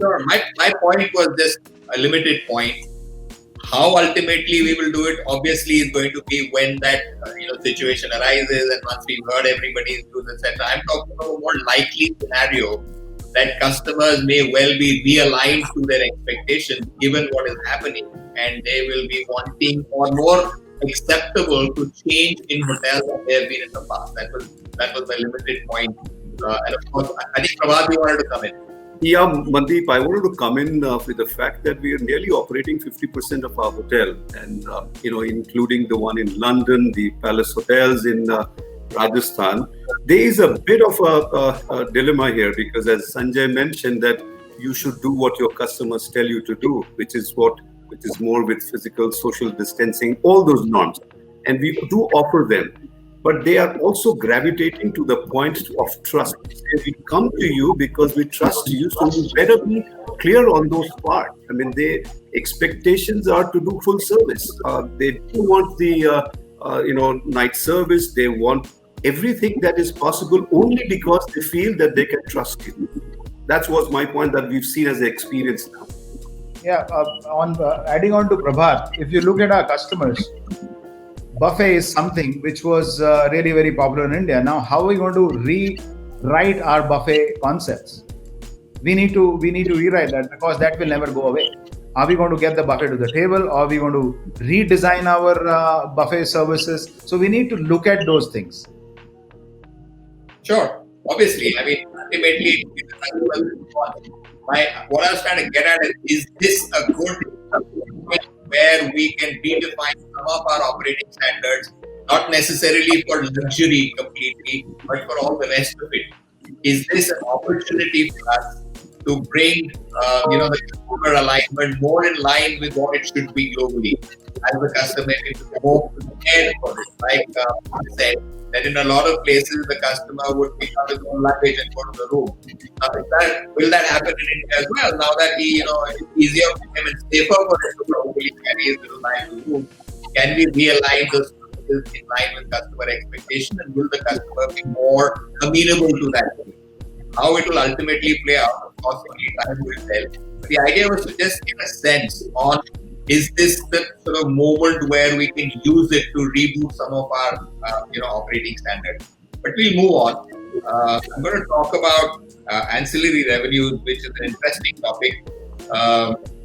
Sure. My point was just a limited point. How ultimately we will do it, obviously, is going to be when that situation arises, and once we've heard everybody's views, etc. I'm talking about a more likely scenario that customers may well be realigned to their expectations given what is happening, and they will be wanting or more acceptable to change in hotels than they have been in the past. That was my limited point. And of course, I think Prabhat, you wanted to come in. Yeah, Mandeep, I wanted to come in with the fact that we are nearly operating 50% of our hotel, and including the one in London, the Palace Hotels in Rajasthan. There is a bit of a dilemma here, because as Sunjae mentioned, that you should do what your customers tell you to do, which is more with physical, social distancing, all those norms, and we do offer them. But they are also gravitating to the point of trust. We come to you because we trust you, so you better be clear on those parts. I mean, their expectations are to do full service. They do want the night service. They want everything that is possible only because they feel that they can trust you. That was my point that we've seen as an experience now. Yeah, adding on to Prabhat, if you look at our customers, buffet is something which was really very popular in India. Now, how are we going to rewrite our buffet concepts? We need to rewrite that, because that will never go away. Are we going to get the buffet to the table, or are we going to redesign our buffet services? So we need to look at those things. Sure. Obviously, I mean, ultimately, what I was trying to get at is this a good where we can redefine some of our operating standards, not necessarily for luxury completely, but for all the rest of it? Is this an opportunity for us to bring the customer alignment more in line with what it should be globally, as the customer is more prepared for it? Like I said, that in a lot of places the customer would pick up his own luggage and go to the room. Will that happen in India as well? Now that it's easier for him and safer for him to probably carry his little bag to the room, can we realign those services in line with customer expectation, and will the customer be more amenable to that? How it will ultimately play out, of course, only time will tell. But the idea was to just get a sense on, is this the sort of moment where we can use it to reboot some of our operating standards? But we'll move on. I'm going to talk about ancillary revenues, which is an interesting topic,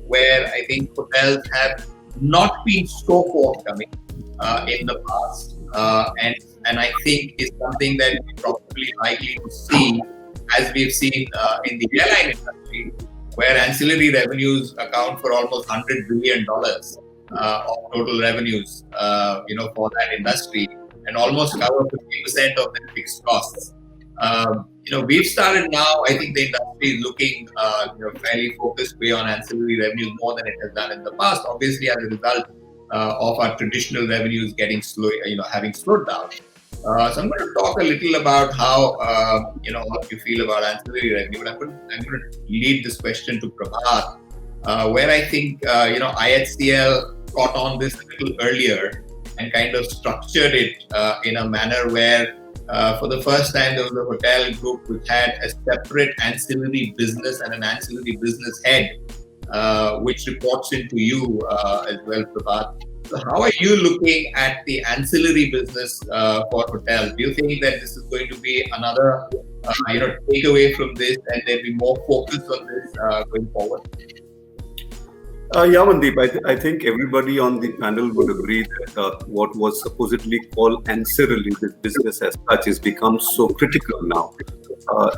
where I think hotels have not been so forthcoming in the past, and I think is something that we're probably likely to see, as we've seen in the airline industry, where ancillary revenues account for almost $100 billion of total revenues, for that industry, and almost cover 50% of their fixed costs. We've started now. I think the industry is looking, fairly focused way on ancillary revenues more than it has done in the past. Obviously, as a result of our traditional revenues getting slow, having slowed down. So I'm going to talk a little about how, what you feel about ancillary revenue. But I'm going to lead this question to Prabhat, where I think, IHCL caught on this a little earlier and kind of structured it in a manner where, for the first time, there was a hotel group which had a separate ancillary business and an ancillary business head, which reports into you as well, Prabhat. So how are you looking at the ancillary business for hotels? Do you think that this is going to be another, takeaway from this, and there'll be more focus on this going forward? Yeah, Mandeep, I think everybody on the panel would agree that what was supposedly called ancillary business as such has become so critical now.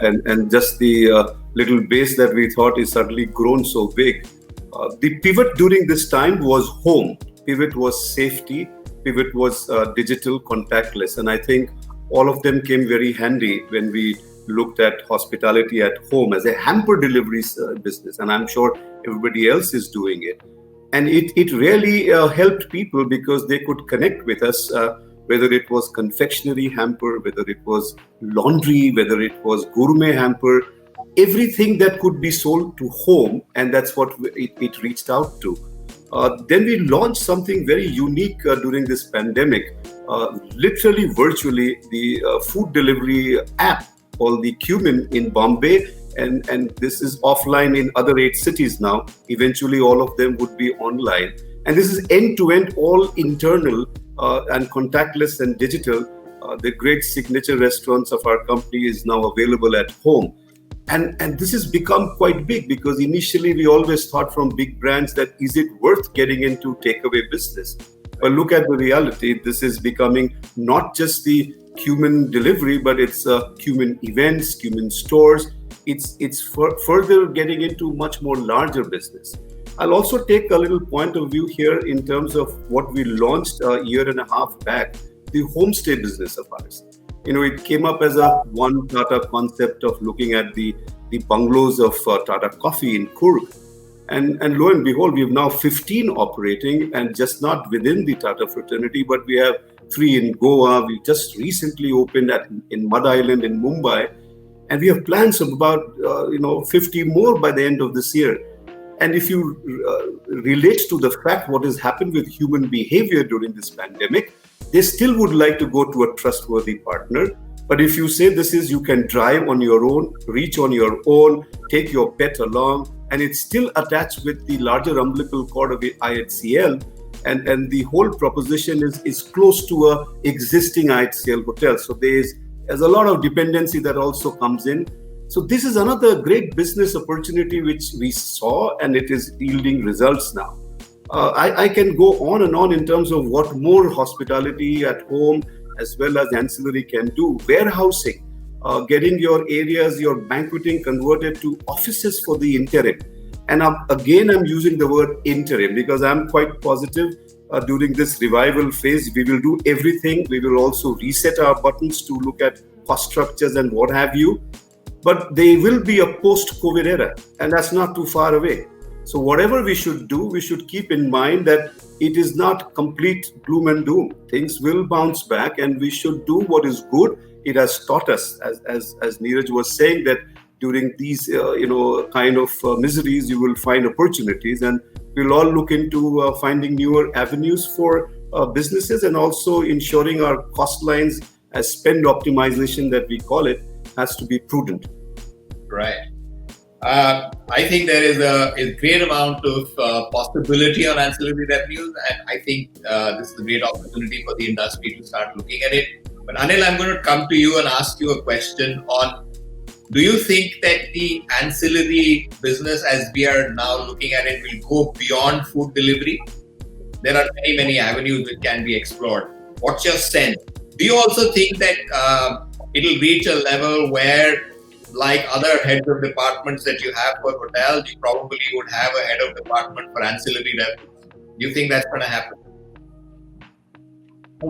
And just the little base that we thought is suddenly grown so big. The pivot during this time was home. Pivot was safety. Pivot was digital, contactless. And I think all of them came very handy when we looked at hospitality at home as a hamper delivery business. And I'm sure everybody else is doing it. And it really helped people because they could connect with us, whether it was confectionery hamper, whether it was laundry, whether it was gourmet hamper, everything that could be sold to home. And that's what it reached out to. Then we launched something very unique during this pandemic, literally virtually the food delivery app called the Cumin in Bombay and this is offline in other 8 cities now. Eventually, all of them would be online. And this is end-to-end, all internal and contactless and digital. The great signature restaurants of our company is now available at home. And this has become quite big, because initially we always thought from big brands that is it worth getting into takeaway business? But look at the reality. This is becoming not just the human delivery, but it's human events, human stores. It's further getting into much more larger business. I'll also take a little point of view here in terms of what we launched a year and a half back, the homestay business of ours. It came up as a one Tata concept of looking at the bungalows of Tata Coffee in Coorg. And lo and behold, we have now 15 operating, and just not within the Tata fraternity, but we have 3 in Goa. We just recently opened in Mud Island in Mumbai. And we have plans of about 50 more by the end of this year. And if you relate to the fact what has happened with human behavior during this pandemic, they still would like to go to a trustworthy partner. But if you say you can drive on your own, reach on your own, take your pet along, and it's still attached with the larger umbilical cord of the IHCL, and the whole proposition is close to a existing IHCL hotel. So there's a lot of dependency that also comes in. So this is another great business opportunity which we saw, and it is yielding results now. I can go on and on in terms of what more hospitality at home as well as ancillary can do. Warehousing, getting your areas, your banqueting converted to offices for the interim. And again, I'm using the word interim because I'm quite positive during this revival phase, we will do everything. We will also reset our buttons to look at cost structures and what have you. But they will be a post-COVID era, and that's not too far away. So whatever we should do, we should keep in mind that it is not complete gloom and doom. Things will bounce back, and we should do what is good. It has taught us, as Neeraj was saying, that during these kind of miseries, you will find opportunities, and we'll all look into finding newer avenues for businesses, and also ensuring our cost lines, as spend optimization that we call it, has to be prudent. Right. I think there is a great amount of possibility on ancillary revenues, and I think this is a great opportunity for the industry to start looking at it. But Anil, I'm going to come to you and ask you a question on, do you think that the ancillary business as we are now looking at it will go beyond food delivery? There are many, many avenues which can be explored. What's your sense? Do you also think that it'll reach a level where, like other heads of departments that you have for hotels, you probably would have a head of department for ancillary revenues? Do you think that's going to happen?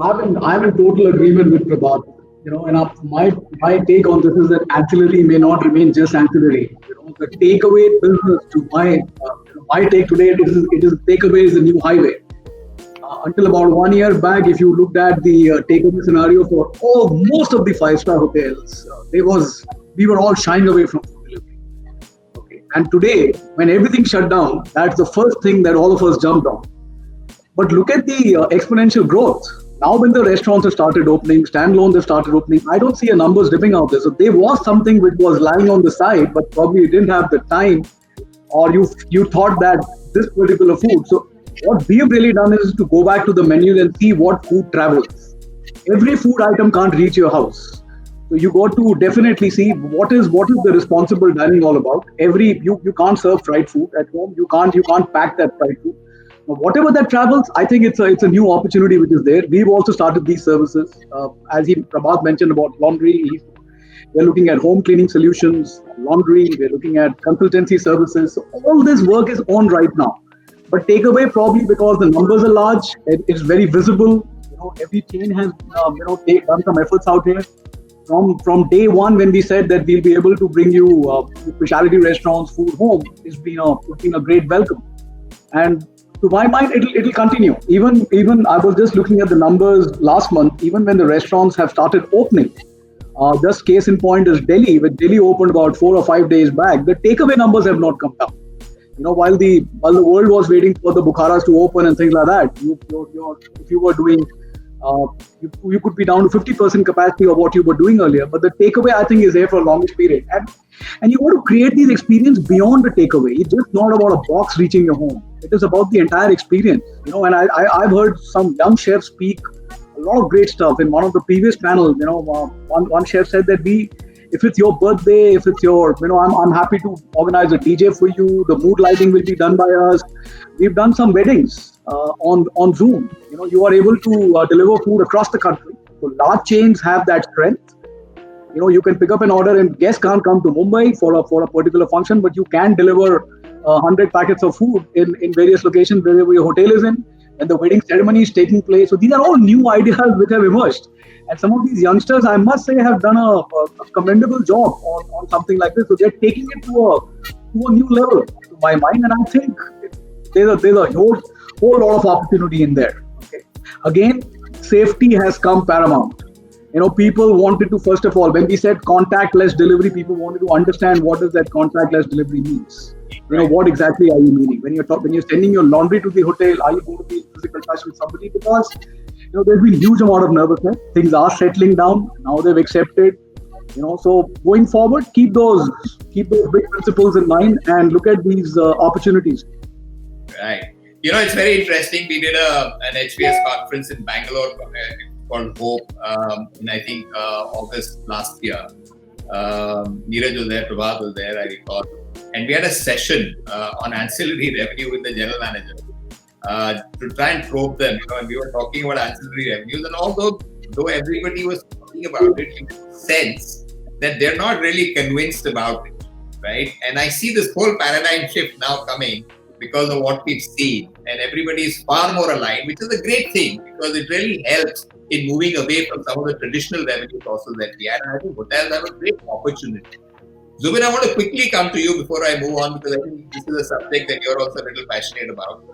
I'm in total agreement with Prabhat. And my take on this is that ancillary may not remain just ancillary. The takeaway business, to my take today, it is takeaway is the new highway. Until about 1 year back, if you looked at the takeaway scenario for most of the 5-star hotels, we were all shying away from food delivery. Okay. And today, when everything shut down, that's the first thing that all of us jumped on. But look at the exponential growth. Now when the restaurants have started opening, standalones have started opening, I don't see a numbers dipping out there. So there was something which was lying on the side, but probably you didn't have the time, or you thought that this particular food. So what we have really done is to go back to the menu and see what food travels. Every food item can't reach your house. So you got to definitely see what is the responsible dining all about. You can't serve fried food at home. You can't pack that fried food. Whatever that travels, I think it's a new opportunity which is there. We've also started these services. As Prabhat mentioned about laundry, we're looking at home cleaning solutions, laundry, we're looking at consultancy services. So all this work is on right now. But takeaway, probably because the numbers are large, it's very visible. Every chain has done some efforts out here. From day one, when we said that we'll be able to bring you specialty restaurants, food home, it's been a great welcome. And to my mind, it'll continue. Even I was just looking at the numbers last month. Even when the restaurants have started opening, just case in point is Delhi. When Delhi opened about 4 or 5 days back, the takeaway numbers have not come down. While the world was waiting for the Bukharas to open and things like that, if you were doing you could be down to 50% capacity of what you were doing earlier, but the takeaway I think is there for a longest period. And you want to create these experience beyond the takeaway. It's just not about a box reaching your home. It is about the entire experience. And I've heard some young chefs speak a lot of great stuff. In one of the previous panels, one chef said that if it's your birthday, if it's your, I'm happy to organize a DJ for you. The mood lighting will be done by us. We've done some weddings on Zoom. You are able to deliver food across the country. So large chains have that strength. You can pick up an order and guests can't come to Mumbai for a particular function, but you can deliver 100 packets of food in various locations wherever your hotel is in, and the wedding ceremony is taking place. So these are all new ideas which have emerged. And some of these youngsters, I must say, have done a commendable job on something like this. So they're taking it to a new level, to my mind. And I think there's a whole lot of opportunity in there. Okay. Again, safety has come paramount. People wanted to, first of all, when we said contactless delivery, people wanted to understand what does that contactless delivery means. What exactly are you meaning? When you're sending your laundry to the hotel, are you going to be in physical touch with somebody? Because there's been huge amount of nervousness. Things are settling down. Now they've accepted. So going forward, keep those big principles in mind and look at these opportunities. Right. It's very interesting. We did an HBS conference in Bangalore called Hope in I think August last year. Neeraj was there, Prabhat was there, I recall. And we had a session on ancillary revenue with the general manager to try and probe them. And we were talking about ancillary revenues, and although everybody was talking about it, you could sense that they're not really convinced about it, right? And I see this whole paradigm shift now coming because of what we've seen, and everybody is far more aligned, which is a great thing because it really helps in moving away from some of the traditional revenue sources that we had. And I think hotels have a great opportunity. Zubin, I want to quickly come to you before I move on, because I think this is a subject that you're also a little passionate about.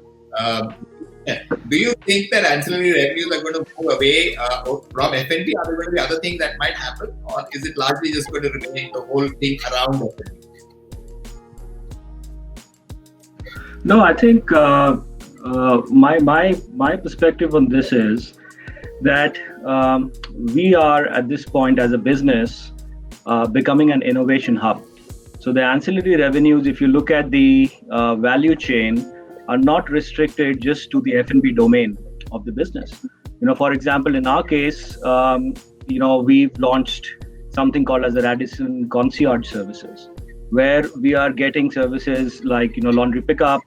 Do you think that ancillary revenues are going to move away from F&B? Are there going to be other things that might happen, or is it largely just going to remain the whole thing around F&B? No, I think my perspective on this is that we are at this point as a business becoming an innovation hub. So the ancillary revenues, if you look at the value chain, are not restricted just to the F&B domain of the business. For example, in our case, we've launched something called as the Radisson concierge services, where we are getting services like laundry pickup,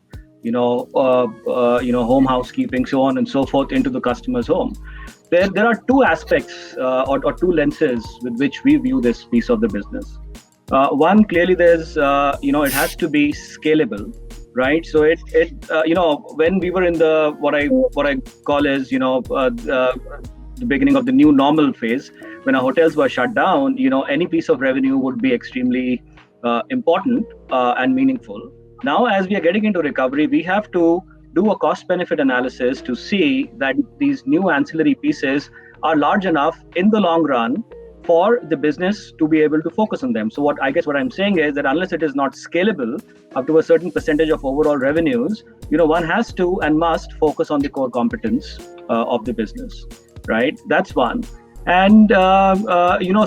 home housekeeping, so on and so forth into the customer's home. There are two aspects or two lenses with which we view this piece of the business. One, clearly there's it has to be scalable, right? So it when we were in the what I call as the beginning of the new normal phase, when our hotels were shut down, any piece of revenue would be extremely important and meaningful. Now, as we are getting into recovery, we have to do a cost-benefit analysis to see that these new ancillary pieces are large enough in the long run for the business to be able to focus on them. So what I'm saying is that unless it is not scalable up to a certain percentage of overall revenues, one has to and must focus on the core competence of the business, right? That's one. And,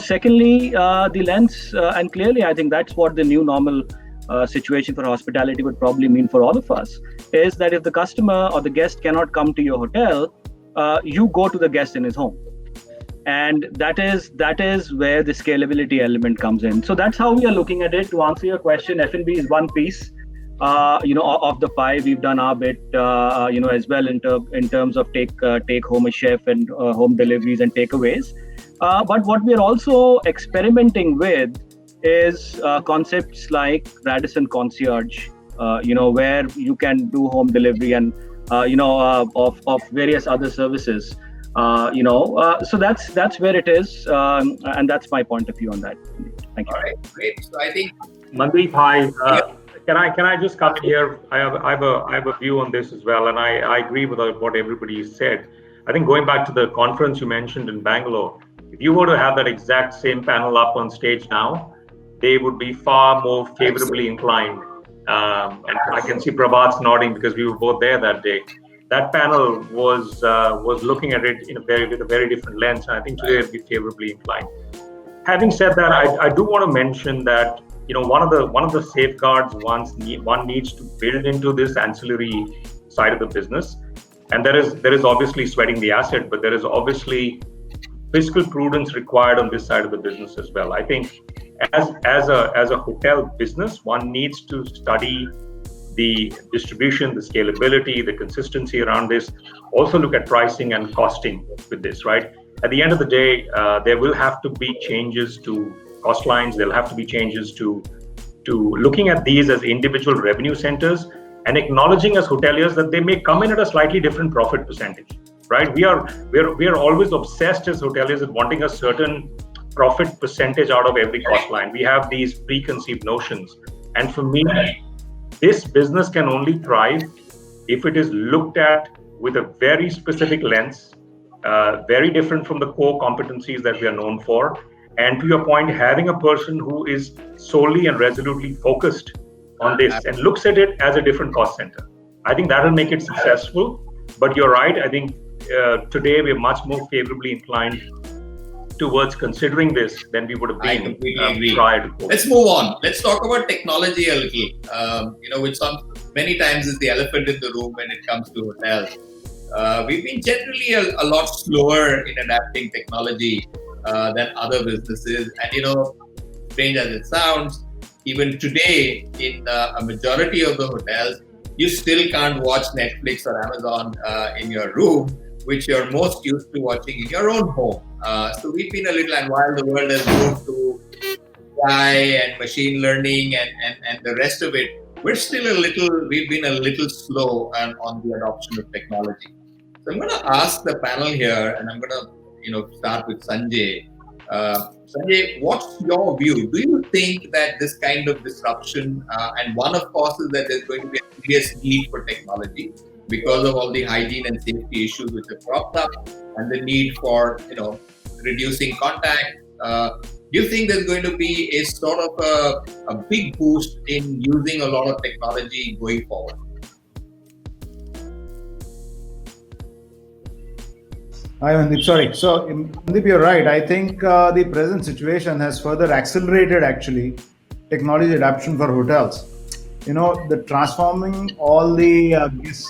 secondly, the lens, and clearly I think that's what the new normal situation for hospitality would probably mean for all of us, is that if the customer or the guest cannot come to your hotel, you go to the guest in his home. And that is where the scalability element comes in. So that's how we are looking at it. To answer your question, F&B is one piece, of the pie. We've done our bit, as well in terms of take home a chef and home deliveries and takeaways. But what we are also experimenting with is concepts like Radisson concierge, where you can do home delivery and of various other services. So that's where it is, and that's my point of view on that. Thank you. All right, great. So I think Mandeep, hi. Can I just come in here? I have a view on this as well, and I agree with what everybody said. I think going back to the conference you mentioned in Bangalore, if you were to have that exact same panel up on stage now, they would be far more favorably inclined. And I can see Prabhat's nodding because we were both there that day. that panel was looking at it with a very different lens, and I think today it'll be favorably inclined. Having said that, I do want to mention that one of the safeguards one needs to build into this ancillary side of the business, and there is obviously sweating the asset, but there is obviously fiscal prudence required on this side of the business as well. I think as a hotel business, one needs to study the distribution, the scalability, the consistency around this. Also look at pricing and costing with this, right? At the end of the day, there will have to be changes to cost lines. There'll have to be changes to looking at these as individual revenue centers and acknowledging as hoteliers that they may come in at a slightly different profit percentage, right? We are always obsessed as hoteliers at wanting a certain profit percentage out of every cost line. We have these preconceived notions. And for me, this business can only thrive if it is looked at with a very specific lens, very different from the core competencies that we are known for. And to your point, having a person who is solely and resolutely focused on this and looks at it as a different cost center, I think that will make it successful. But you're right, I think today we're much more favorably inclined towards considering this than we would have been prior to COVID. Let's move on. Let's talk about technology a little. Which many times is the elephant in the room when it comes to hotels. We've been generally a lot slower in adapting technology than other businesses. And strange as it sounds, even today in a majority of the hotels, you still can't watch Netflix or Amazon in your room, which you're most used to watching in your own home. So we've been a little, and while the world has moved to AI and machine learning and the rest of it, we've been a little slow on the adoption of technology. So I'm going to ask the panel here, and I'm going to start with Sunjae. Sunjae, what's your view? Do you think that this kind of disruption, and one of course is that there's going to be a serious need for technology because of all the hygiene and safety issues which have cropped up, and the need for reducing contact. Do you think there's going to be a sort of a big boost in using a lot of technology going forward? Hi, Mandeep. Sorry. So, Mandeep, you're right. I think the present situation has further accelerated actually technology adoption for hotels. The transforming all the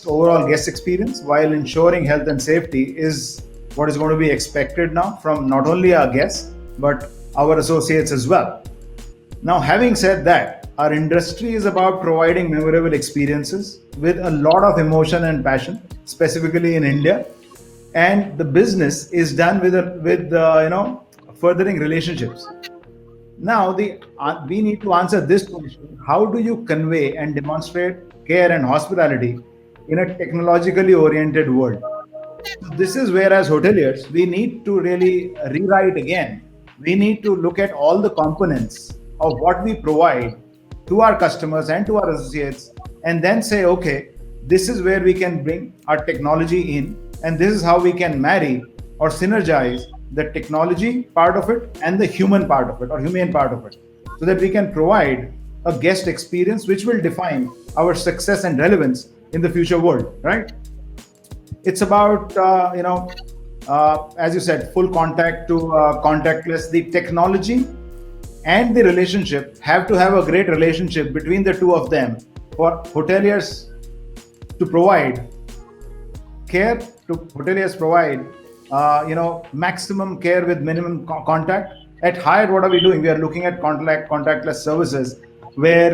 overall guest experience while ensuring health and safety is what is going to be expected now from not only our guests but our associates as well. Now, having said that, our industry is about providing memorable experiences with a lot of emotion and passion, specifically in India. And the business is done with furthering relationships. Now, we need to answer this question: how do you convey and demonstrate care and hospitality in a technologically oriented world? This is where, as hoteliers, we need to really rewrite again. We need to look at all the components of what we provide to our customers and to our associates, and then say, okay, this is where we can bring our technology in. And this is how we can marry or synergize the technology part of it and the human part of it or humane part of it, so that we can provide a guest experience which will define our success and relevance in the future world, right? It's about, as you said, full contact to contactless. The technology and the relationship have to have a great relationship between the two of them for hoteliers to provide care, to hoteliers provide maximum care with minimum contact. At Hyatt, what are we doing? We are looking at contactless services where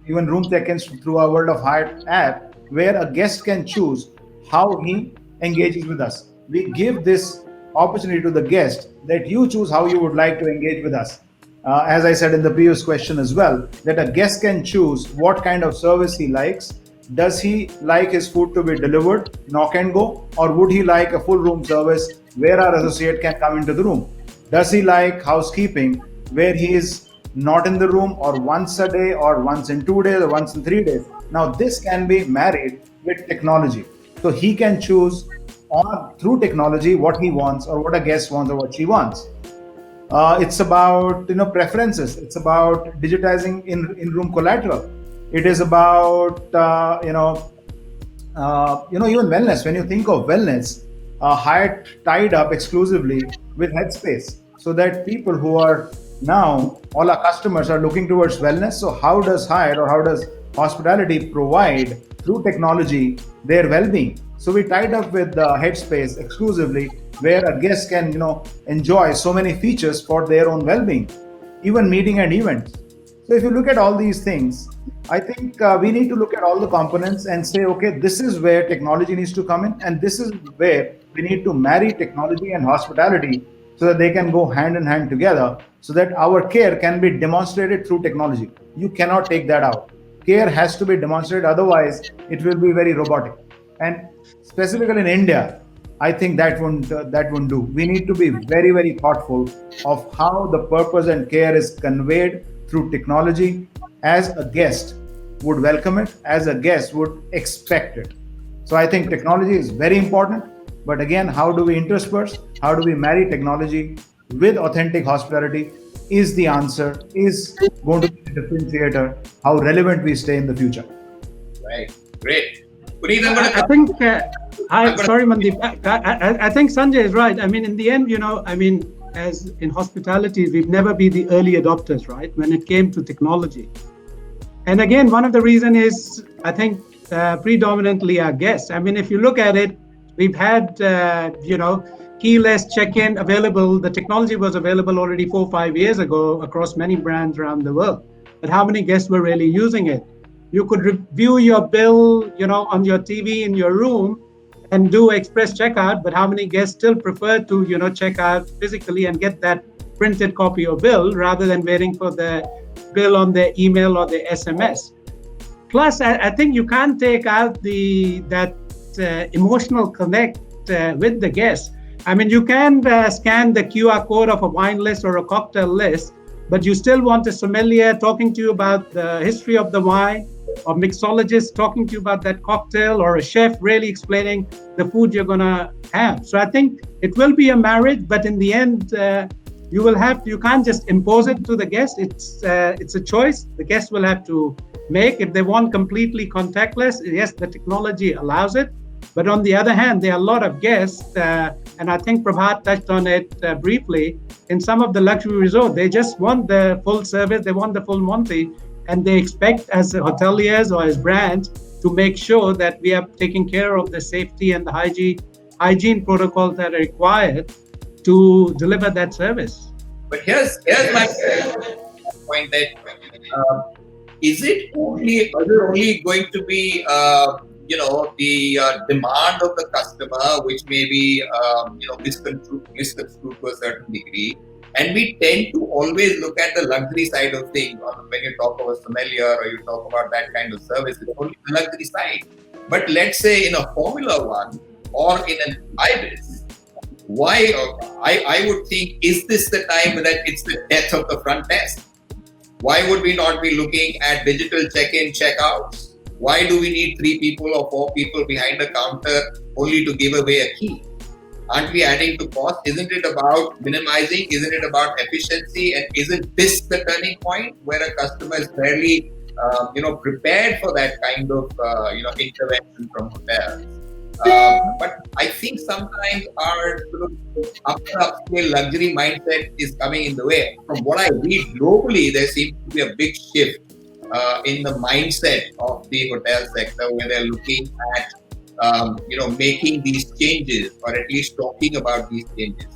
even room check-ins through our World of Hyatt app, where a guest can choose how he engages with us. We give this opportunity to the guest that you choose how you would like to engage with us. As I said in the previous question as well, that a guest can choose what kind of service he likes. Does he like his food to be delivered, knock and go, or would he like a full room service where our associate can come into the room? Does he like housekeeping where he is not in the room, or once a day, or once in 2 days, or once in 3 days? Now this can be married with technology. So he can choose through technology what he wants, or what a guest wants, or what she wants. It's about preferences. It's about digitizing in-room collateral. It is about even wellness. When you think of wellness, Hyatt tied up exclusively with Headspace, so that people who are now all our customers are looking towards wellness. So how does Hyatt or how does hospitality provide through technology their well-being? So we tied up with Headspace exclusively, where a guest can enjoy so many features for their own well-being, even meeting and events. So if you look at all these things, I think we need to look at all the components and say, okay, this is where technology needs to come in, and this is where we need to marry technology and hospitality so that they can go hand in hand together, so that our care can be demonstrated through technology. You cannot take that out. Care has to be demonstrated, otherwise it will be very robotic. And specifically in India, I think that won't do. We need to be very, very thoughtful of how the purpose and care is conveyed through technology, as a guest would welcome it, as a guest would expect it. So I think technology is very important, but again, how do we intersperse? How do we marry technology with authentic hospitality? Is the answer, is going to be the differentiator, how relevant we stay in the future. Right. Great. Puneet, I'm I gonna think, I'm gonna- sorry, Mandeep. I think Sunjay is right. I mean, in the end, as in hospitality, we've never been the early adopters, right? When it came to technology. And again, one of the reason is, I think, predominantly our guests. I mean, if you look at it, we've had, keyless check-in available. The technology was available already 4 or 5 years ago across many brands around the world. But how many guests were really using it? You could review your bill, on your TV in your room and do express checkout, but how many guests still prefer to, check out physically and get that printed copy of bill rather than waiting for the bill on their email or their SMS? Plus, I think you can't take out that emotional connect with the guests. I mean, you can scan the QR code of a wine list or a cocktail list, but you still want a sommelier talking to you about the history of the wine, or mixologist talking to you about that cocktail, or a chef really explaining the food you're going to have. So I think it will be a marriage, but in the end, you can't just impose it to the guest. It's a choice the guest will have to make. If they want completely contactless, yes, the technology allows it. But on the other hand, there are a lot of guests, and I think Prabhat touched on it briefly, in some of the luxury resorts, they just want the full service, they want the full Monty, and they expect as hoteliers or as brands to make sure that we are taking care of the safety and the hygiene protocols that are required to deliver that service. But here's my point that is it only going to be the demand of the customer, which may be misconstrued to a certain degree, and we tend to always look at the luxury side of things. When you talk about sommelier or you talk about that kind of service, it's only the luxury side. But let's say in a Formula One or in an Ibis, why? I would think, is this the time that it's the death of the front desk? Why would we not be looking at digital check-in, check-outs? Why do we need 3 people or 4 people behind a counter only to give away a key? Aren't we adding to cost? Isn't it about minimizing? Isn't it about efficiency? And isn't this the turning point where a customer is fairly, prepared for that kind of, intervention from hotels? But I think sometimes our sort of upscale luxury mindset is coming in the way. From what I read globally, there seems to be a big shift in the mindset of the hotel sector, where they're looking at making these changes, or at least talking about these changes.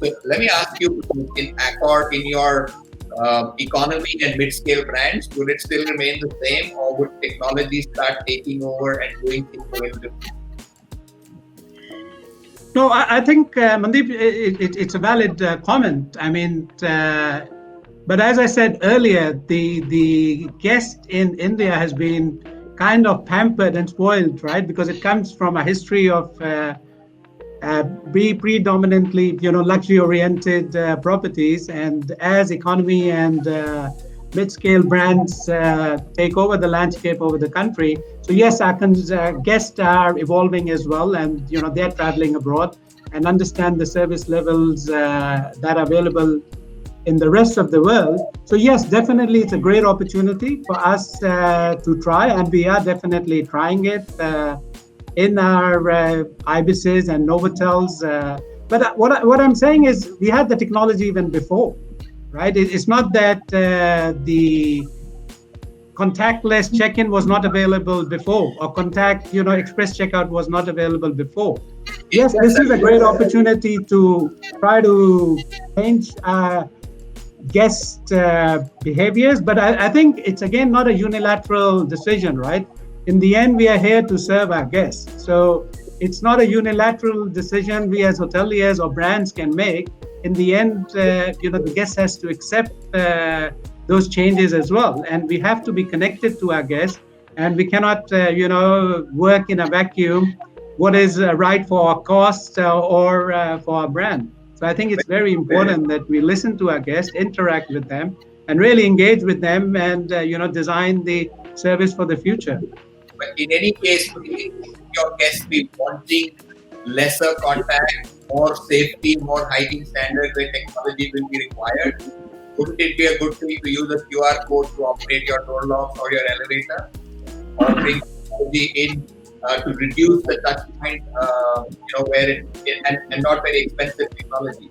So let me ask you, in Accor, in your economy and mid-scale brands, would it still remain the same, or would technology start taking over and doing things a little different? No, I think, Mandeep, it's a valid comment. I mean, but as I said earlier, the guest in India has been kind of pampered and spoiled, right? Because it comes from a history of be predominantly, luxury-oriented properties, and as economy and mid-scale brands take over the landscape over the country. So yes, our guests are evolving as well, and they're traveling abroad and understand the service levels that are available in the rest of the world. So yes, definitely it's a great opportunity for us to try, and we are definitely trying it. in our Ibises and Novotels. But what I'm saying is we had the technology even before, right? It's not that the contactless check-in was not available before, or express checkout was not available before. Yes, this is a great opportunity to try to change guest behaviors, but I think it's again not a unilateral decision, right? In the end, we are here to serve our guests, so it's not a unilateral decision we as hoteliers or brands can make. In the end, the guest has to accept those changes as well, and we have to be connected to our guests, and we cannot work in a vacuum what is right for our costs or for our brand. So I think it's very important that we listen to our guests, interact with them, and really engage with them, and design the service for the future. But in any case, your guests be wanting lesser contact, more safety, more hygiene standards where technology will be required. Wouldn't it be a good thing to use a QR code to operate your door locks or your elevator, or bring technology in to reduce the touch point, where and not very expensive technology?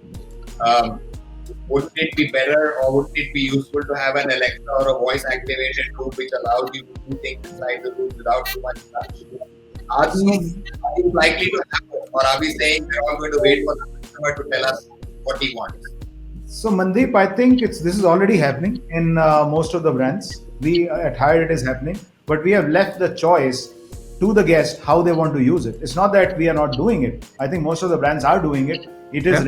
Wouldn't it be better, or wouldn't it be useful to have an Alexa or a voice-activated room which allows you to do things inside the room without too much touch? Are these likely to happen, or are we saying we're all going to wait for the customer to tell us what he wants? So Mandeep, I think this is already happening in most of the brands. We at Hyatt it is happening, but we have left the choice to the guest how they want to use it. It's not that we are not doing it. I think most of the brands are doing it. It is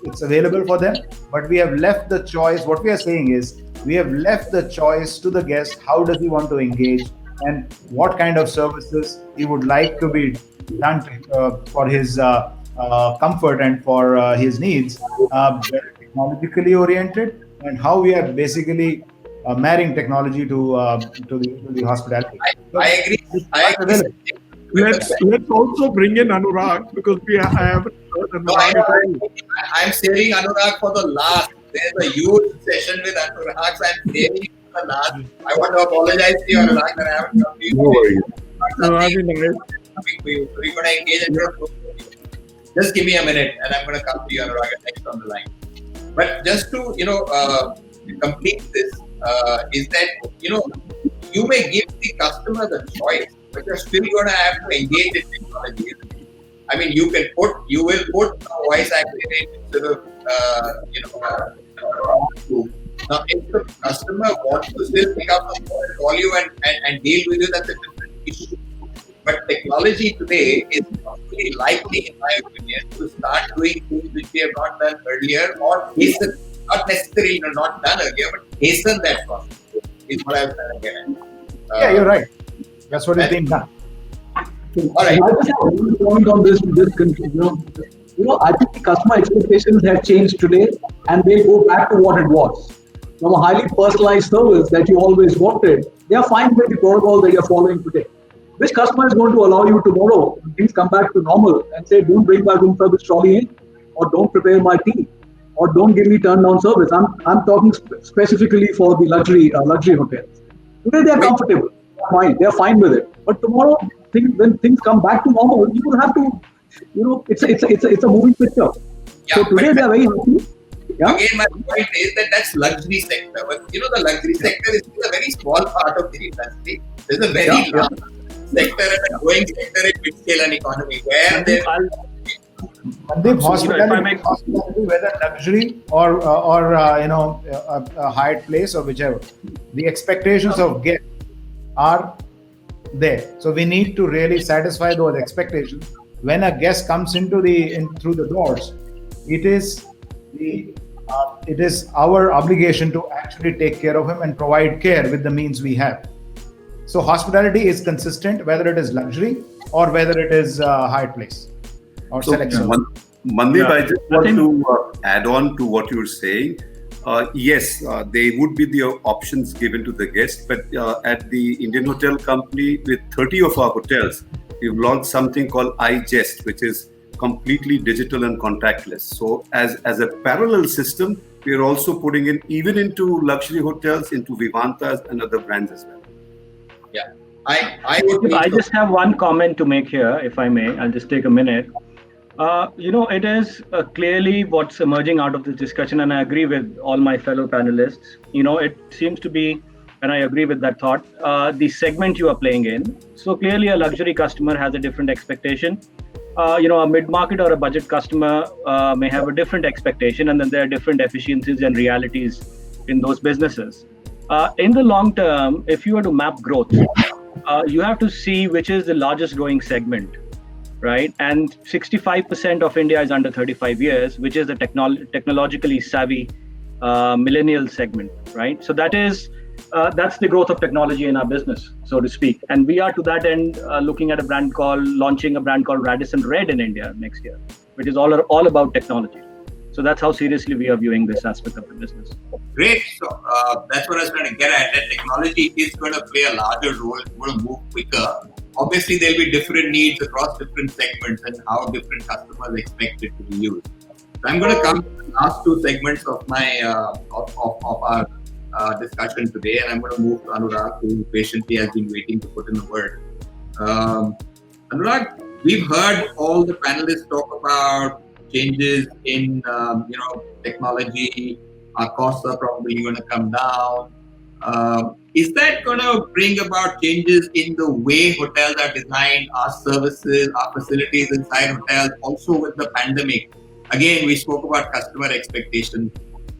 it's available for them, but we have left the choice. What we are saying is we have left the choice to the guest. How does he want to engage, and what kind of services he would like to be done for his comfort and for his needs, very technologically oriented, and how we are basically marrying technology to the hospitality. I agree. Let's also bring in Anurag, because I haven't heard Anurag. I'm saving Anurag for the last. There's a huge session with Anurag, so I'm saving it for the last. I want to apologize to you, Anurag, that I haven't come to you. No worries. No, I mean, We're going to engage in your group. Just give me a minute, and I'm going to come to you, Anurag, next on the line. But just to complete this, is that you may give the customer the choice, but you're still going to have to engage in technology. I mean, you will put a voice activated sort of, now if the customer wants to still pick up the phone and call you and deal with you, that's a different issue. But technology today is probably likely, in my opinion, to start doing things which we have not done earlier, or hasten, not necessarily not done earlier, but hasten that process, is what I was trying to get at. Yeah, you're right. That's what is being done. All right. I just have one point on this. I think the customer expectations have changed today, and they go back to what it was. From a highly personalized service that you always wanted, they are fine with the protocol that you're following today. Which customer is going to allow you tomorrow, when things come back to normal, and say, don't bring my room service trolley in, or don't prepare my tea, or don't give me turn down service? I'm talking specifically for the luxury hotels. Today they are comfortable, they're fine with it. But tomorrow, when things come back to normal, you will have to, it's a moving picture. Yeah, so today they are very happy. Yeah? Again, my point is that's luxury sector. But the luxury sector is still a very small part of the industry. There's a very large sector and a growing sector in mid-scale and economy where they Mandeep, hospitality, whether luxury or a Hyatt place or whichever, the expectations of guests are there. So we need to really satisfy those expectations. When a guest comes through the doors, it is our obligation to actually take care of him and provide care with the means we have. So hospitality is consistent, whether it is luxury or whether it is Hyatt place or select service. Mandeep, I just want to add on to what you're saying. Yes, they would be the options given to the guest, but at the Indian Hotel Company, with 30 of our hotels, we've launched something called iGest, which is completely digital and contactless. So as a parallel system, we are also putting in even into luxury hotels, into Vivantas and other brands as well. Yeah. I would think I so. just have one comment to make here, if I may. I'll just take a minute. It is clearly what's emerging out of this discussion, and I agree with all my fellow panelists. It seems to be, and I agree with that thought, the segment you are playing in. So clearly, a luxury customer has a different expectation. A mid-market or a budget customer may have a different expectation, and then there are different efficiencies and realities in those businesses. In the long term, if you were to map growth, you have to see which is the largest growing segment, right? And 65% of India is under 35 years, which is the technologically savvy millennial segment, right? So that's the growth of technology in our business, so to speak. And we are to that end launching a brand called Radisson Red in India next year, which is all about technology. So that's how seriously we are viewing this aspect of the business. Great. So that's what I was trying to get at. That technology is going to play a larger role. It's going to move quicker. Obviously, there'll be different needs across different segments and how different customers expect it to be used. So I'm going to come to the last two segments of my of our discussion today, and I'm going to move to Anurag, who patiently has been waiting to put in the word. Anurag, we've heard all the panelists talk about changes in technology. Our costs are probably going to come down. Is that going to bring about changes in the way hotels are designed, our services, our facilities inside hotels, also with the pandemic? Again, we spoke about customer expectations.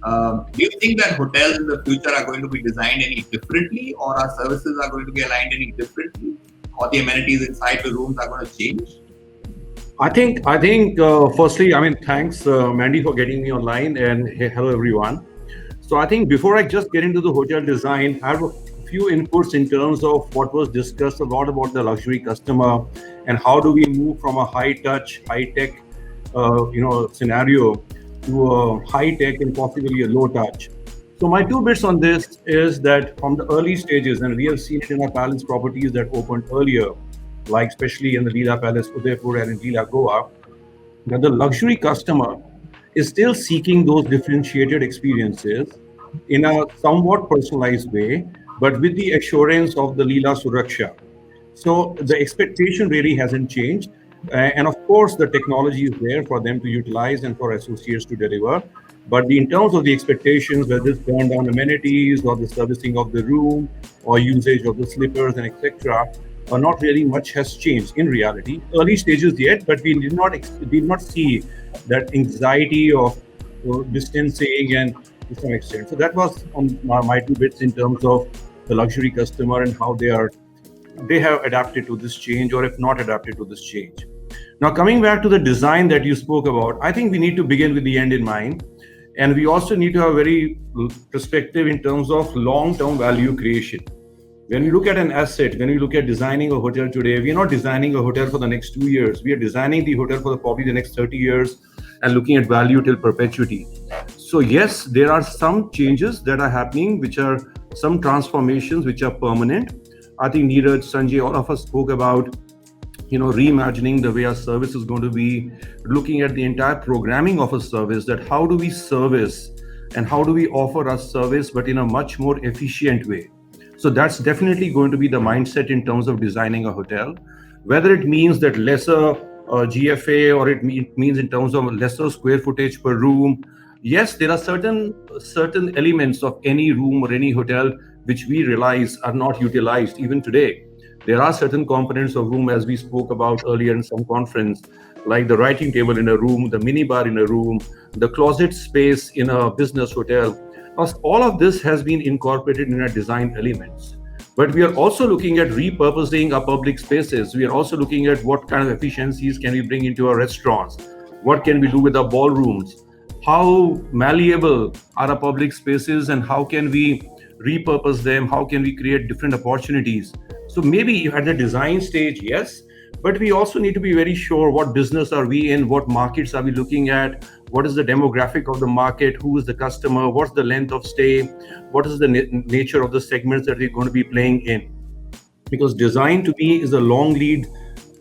Do you think that hotels in the future are going to be designed any differently, or our services are going to be aligned any differently, or the amenities inside the rooms are going to change? I think. Firstly, thanks, Mandy, for getting me online, and hey, hello everyone. So I think before I just get into the hotel design, I have a few inputs in terms of what was discussed a lot about the luxury customer and how do we move from a high touch, high tech, scenario to a high tech and possibly a low touch. So my two bits on this is that from the early stages, and we have seen it in our palace properties that opened earlier, like especially in the Leela Palace, Udaipur, and in Leela Goa, that the luxury customer is still seeking those differentiated experiences in a somewhat personalized way, but with the assurance of the Leela Suraksha. So the expectation really hasn't changed. And of course, the technology is there for them to utilize and for associates to deliver. But in terms of the expectations, whether it's burn down amenities or the servicing of the room or usage of the slippers and etc., not really much has changed in reality. Early stages yet, but we did not see that anxiety of distancing and to some extent. So that was on my two bits in terms of the luxury customer and how they have adapted to this change, or if not adapted to this change. Now, coming back to the design that you spoke about, I think we need to begin with the end in mind. And we also need to have very perspective in terms of long-term value creation. When we look at an asset, when we look at designing a hotel today, we are not designing a hotel for the next 2 years. We are designing the hotel for probably the next 30 years and looking at value till perpetuity. So yes, there are some changes that are happening, which are some transformations which are permanent. I think Neeraj, Sunjae, all of us spoke about reimagining the way our service is going to be, looking at the entire programming of a service, that how do we service and how do we offer our service, but in a much more efficient way. So that's definitely going to be the mindset in terms of designing a hotel, whether it means that lesser GFA or it means in terms of lesser square footage per room. Yes, there are certain elements of any room or any hotel which we realize are not utilized even today. There are certain components of room, as we spoke about earlier in some conference, like the writing table in a room, the minibar in a room, the closet space in a business hotel. All of this has been incorporated in our design elements. But we are also looking at repurposing our public spaces. We are also looking at what kind of efficiencies can we bring into our restaurants? What can we do with our ballrooms? How malleable are our public spaces and how can we repurpose them? How can we create different opportunities? So maybe at the design stage, yes, but we also need to be very sure what business are we in, what markets are we looking at, what is the demographic of the market, who is the customer, what's the length of stay, what is the nature of the segments that we're going to be playing in. Because design to me is a long lead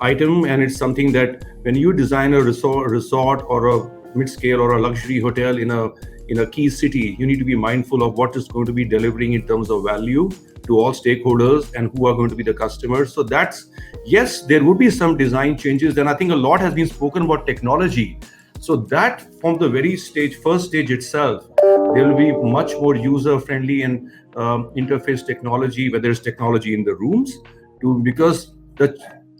item, and it's something that when you design a resort or a mid-scale or a luxury hotel in a key city, you need to be mindful of what is going to be delivering in terms of value to all stakeholders and who are going to be the customers. So that's, yes, there would be some design changes. And I think a lot has been spoken about technology. So that from the very first stage itself, there will be much more user-friendly and interface technology, whether it's technology in the rooms, because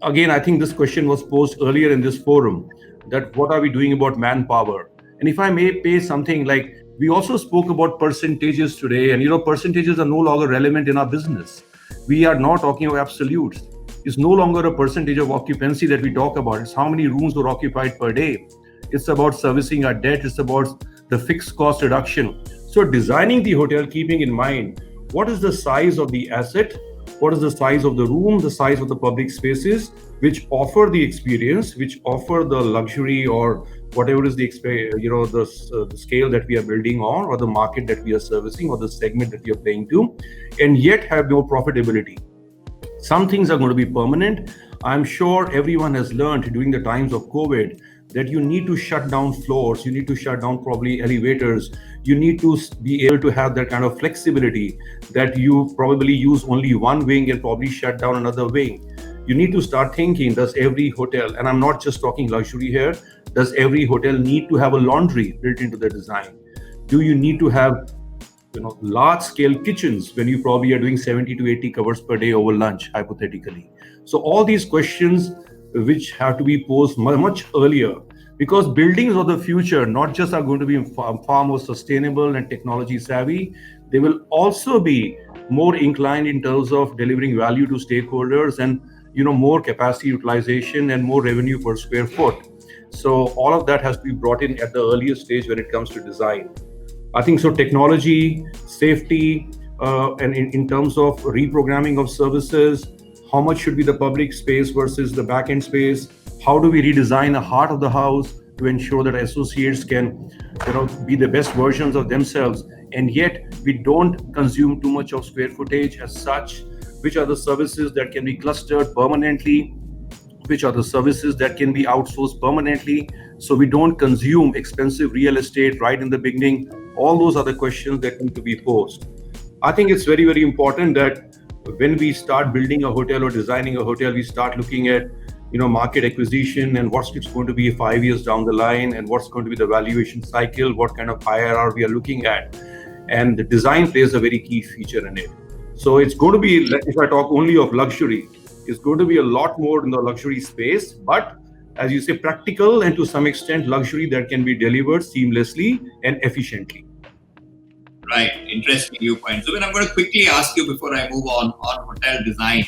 again, I think this question was posed earlier in this forum, that what are we doing about manpower? And if I may pay something like, we also spoke about percentages today, and percentages are no longer relevant in our business. We are not talking about absolutes. It's no longer a percentage of occupancy that we talk about. It's how many rooms were occupied per day. It's about servicing our debt. It's about the fixed cost reduction. So designing the hotel, keeping in mind, what is the size of the asset? What is the size of the room, the size of the public spaces, which offer the experience, which offer the luxury or whatever is the scale that we are building on, or the market that we are servicing, or the segment that we are playing to, and yet have no profitability. Some things are going to be permanent. I'm sure everyone has learned during the times of COVID that you need to shut down floors, you need to shut down probably elevators, you need to be able to have that kind of flexibility that you probably use only one wing and probably shut down another wing. You need to start thinking, does every hotel, and I'm not just talking luxury here, does every hotel need to have a laundry built into the design? Do you need to have large scale kitchens when you probably are doing 70 to 80 covers per day over lunch, hypothetically? So all these questions which have to be posed much earlier, because buildings of the future not just are going to be far more sustainable and technology savvy, they will also be more inclined in terms of delivering value to stakeholders and more capacity utilization and more revenue per square foot. So all of that has to be brought in at the earliest stage when it comes to design. I think so technology, safety, and in terms of reprogramming of services, how much should be the public space versus the back-end space? How do we redesign the heart of the house to ensure that associates can be the best versions of themselves, and yet we don't consume too much of square footage as such? Which are the services that can be clustered permanently? Which are the services that can be outsourced permanently, so we don't consume expensive real estate right in the beginning? All those are the questions that need to be posed. I think it's very, very important that when we start building a hotel or designing a hotel, we start looking at market acquisition and what's it's going to be 5 years down the line, and what's going to be the valuation cycle, what kind of IRR we are looking at. And the design plays a very key feature in it. So it's going to be, if I talk only of luxury, it's going to be a lot more in the luxury space, but as you say, practical and to some extent luxury that can be delivered seamlessly and efficiently. Right, interesting viewpoint. So, I'm going to quickly ask you before I move on hotel design.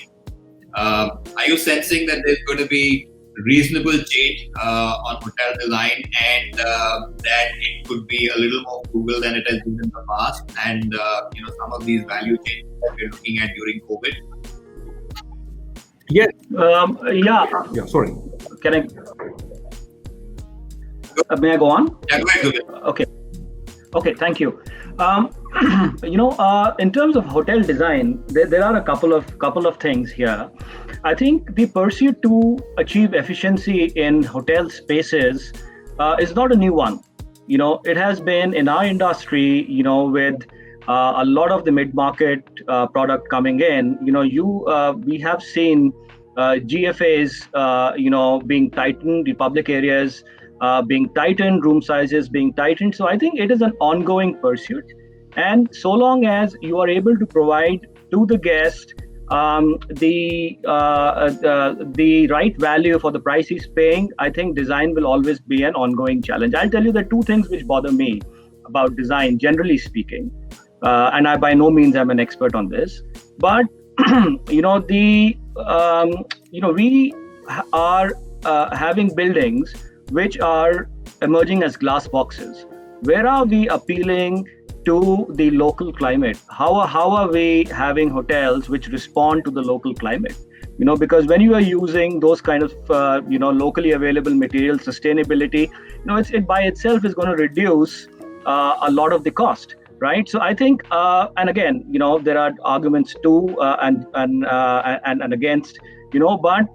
Are you sensing that there's going to be reasonable change on hotel design, and that it could be a little more frugal than it has been in the past, and some of these value changes that we're looking at during COVID? Yes. Yeah. Sorry. Can I? May I go on? Yeah, go ahead. Okay. Thank you. In terms of hotel design, there are a couple of things here. I think the pursuit to achieve efficiency in hotel spaces is not a new one. It has been in our industry. With a lot of the mid-market product coming in, we have seen GFAs, being tightened, the public areas being tightened, room sizes being tightened. So I think it is an ongoing pursuit. And so long as you are able to provide to the guest the right value for the price he's paying, I think design will always be an ongoing challenge. I'll tell you the two things which bother me about design, generally speaking, and I by no means am an expert on this, but we are having buildings which are emerging as glass boxes. Where are we appealing to the local climate? How are we having hotels which respond to the local climate? Because when you are using those kind of locally available materials, sustainability, it by itself is going to reduce a lot of the cost, right? So I think, and again, there are arguments to and against, but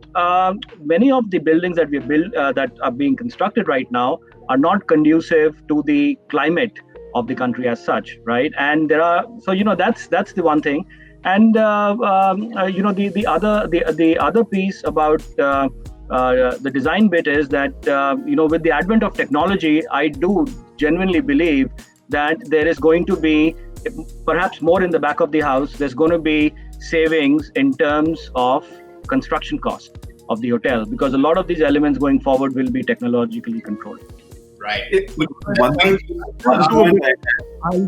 many of the buildings that we build that are being constructed right now are not conducive to the climate of the country as such, right? And there are, that's the one thing. And the other piece about the design bit is that with the advent of technology, I do genuinely believe that there is going to be, perhaps more in the back of the house, there's going to be savings in terms of construction cost of the hotel, because a lot of these elements going forward will be technologically controlled. Right. I'll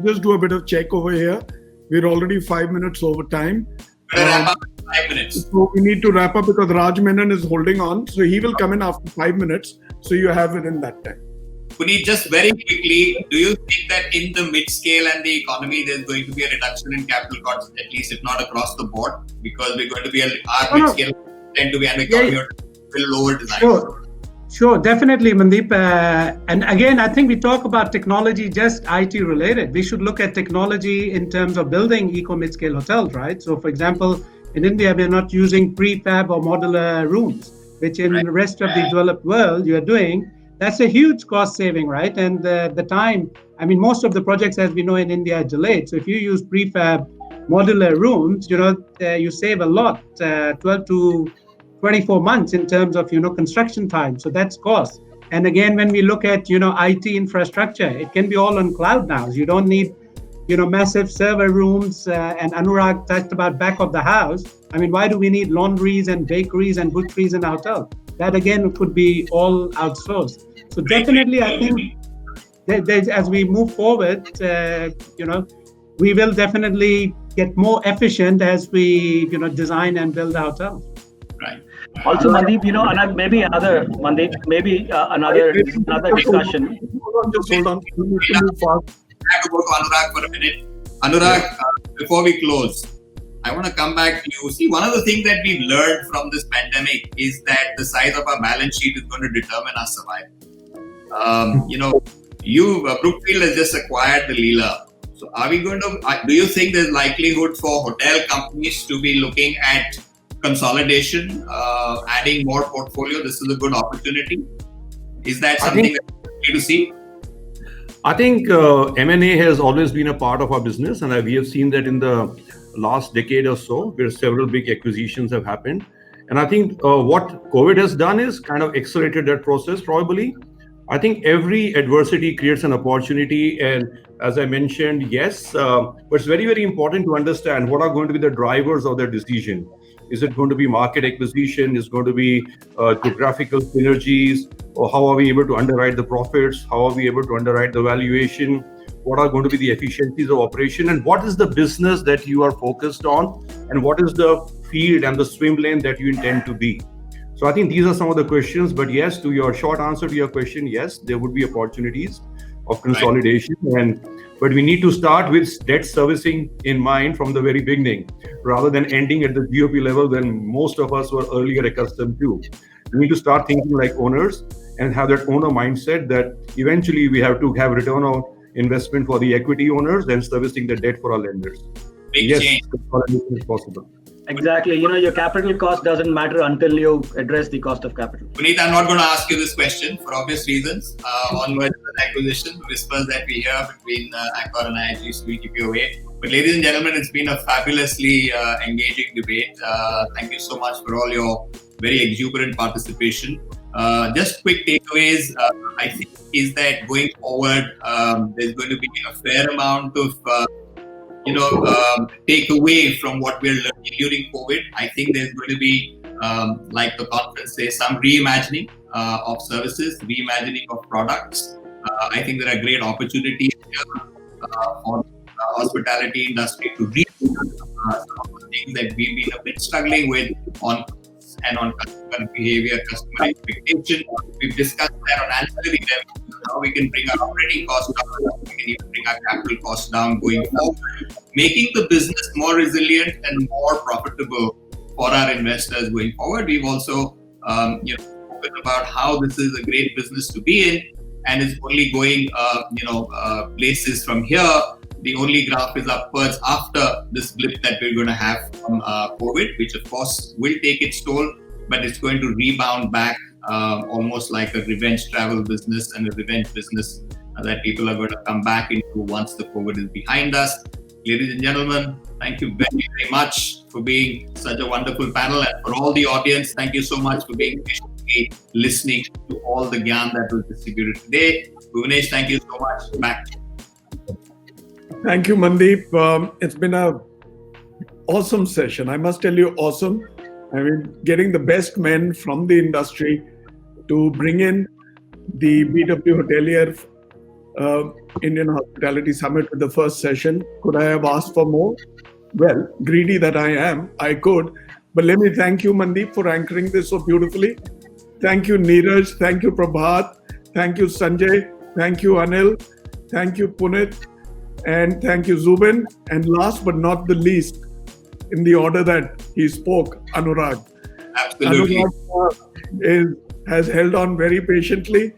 just do a bit of check over here. We're already 5 minutes over time. Wrap up in 5 minutes. So we need to wrap up because Raj Menon is holding on. So he will come in after 5 minutes. So you have within that time. Puneet, just very quickly, do you think that in the mid-scale and the economy, there's going to be a reduction in capital costs, at least if not across the board? Because we're going to be, our mid-scale tend to be an economy or lower design. Sure, definitely, Mandeep. And again, I think we talk about technology just IT related. We should look at technology in terms of building eco mid-scale hotels, right? So, for example, in India, we're not using prefab or modular rooms, which in the rest of the developed world you're doing. That's a huge cost saving, right? And the time, I mean, most of the projects, as we know, in India are delayed. So if you use prefab modular rooms, you save a lot, 12 to 24 months in terms of, construction time. So that's cost. And again, when we look at, IT infrastructure, it can be all on cloud now. You don't need, massive server rooms, and Anurag touched about back of the house. I mean, why do we need laundries and bakeries and butcheries in a hotel? That again could be all outsourced. So definitely, I think as we move forward, we will definitely get more efficient as we, design and build our hotels. Right. Also, Mandeep, maybe another discussion. Just hold on. I have to go to Anurag for a minute. Anurag, before we close, I want to come back to you. See, one of the things that we've learned from this pandemic is that the size of our balance sheet is going to determine our survival. Brookfield has just acquired the Leela. So do you think there's likelihood for hotel companies to be looking at consolidation, adding more portfolio? This is a good opportunity. Is that something that you're likely to see? I think M&A has always been a part of our business, and we have seen that in the last decade or so, where several big acquisitions have happened. And I think what COVID has done is kind of accelerated that process, probably. I think every adversity creates an opportunity. And as I mentioned, yes, but it's very, very important to understand what are going to be the drivers of their decision. Is it going to be market acquisition? Is it going to be geographical synergies? Or how are we able to underwrite the profits? How are we able to underwrite the valuation? What are going to be the efficiencies of operation? And what is the business that you are focused on? And what is the field and the swim lane that you intend to be? So I think these are some of the questions. But yes, to your short answer to your question, yes, there would be opportunities of consolidation. But we need to start with debt servicing in mind from the very beginning, rather than ending at the GOP level when most of us were earlier accustomed to. We need to start thinking like owners and have that owner mindset that eventually we have to have return on investment for the equity owners and servicing the debt for our lenders. Big change. Consolidation is possible. Exactly. Your capital cost doesn't matter until you address the cost of capital. Puneet, I'm not going to ask you this question for obvious reasons. On merger and acquisition, whispers that we hear between Accor and IHCL will keep you away. But ladies and gentlemen, it's been a fabulously engaging debate. Thank you so much for all your very exuberant participation. Just quick takeaways, I think, is that going forward, there's going to be a fair amount of take away from what we're learning during COVID. I think there's going to be, like the conference says, some reimagining of services, reimagining of products. I think there are great opportunities here for the hospitality industry to read some of the things that we've been a bit struggling with on customer behavior, customer expectation. We've discussed that on ancillary revenue, how we can bring our operating costs down, how we can even bring our capital costs down going forward, making the business more resilient and more profitable for our investors going forward. We've also spoken about how this is a great business to be in, and it's only going places from here. The only graph is upwards after this blip that we're going to have from COVID, which of course will take its toll, but it's going to rebound back almost like a revenge travel business and a revenge business that people are going to come back into once the COVID is behind us. Ladies and gentlemen, Thank you very, very much for being such a wonderful panel, and for all the audience, thank you so much for being patiently listening to all the gyan that was distributed today. Bhuvanesh, thank you so much. Back. Thank you, Mandeep. It's been a awesome session. I must tell you, awesome. I mean, getting the best men from the industry to bring in the BW Hotelier Indian Hospitality Summit with the first session. Could I have asked for more? Well, greedy that I am, I could. But let me thank you, Mandeep, for anchoring this so beautifully. Thank you, Neeraj. Thank you, Prabhat. Thank you, Sunjae. Thank you, Anil. Thank you, Puneet. And thank you, Zubin. And last but not the least, in the order that he spoke, Anurag. Absolutely. Anurag has held on very patiently.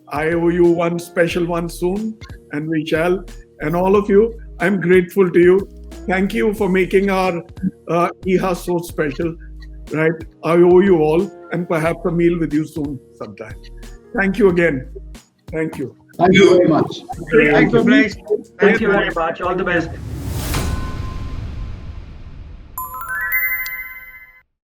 I owe you one special one soon, and we shall. And all of you, I'm grateful to you. Thank you for making our IHA so special, right? I owe you all, and perhaps a meal with you soon sometime. Thank you again. Thank you. Thank you very much. Thank you, Grace. Thank you very much. All the best.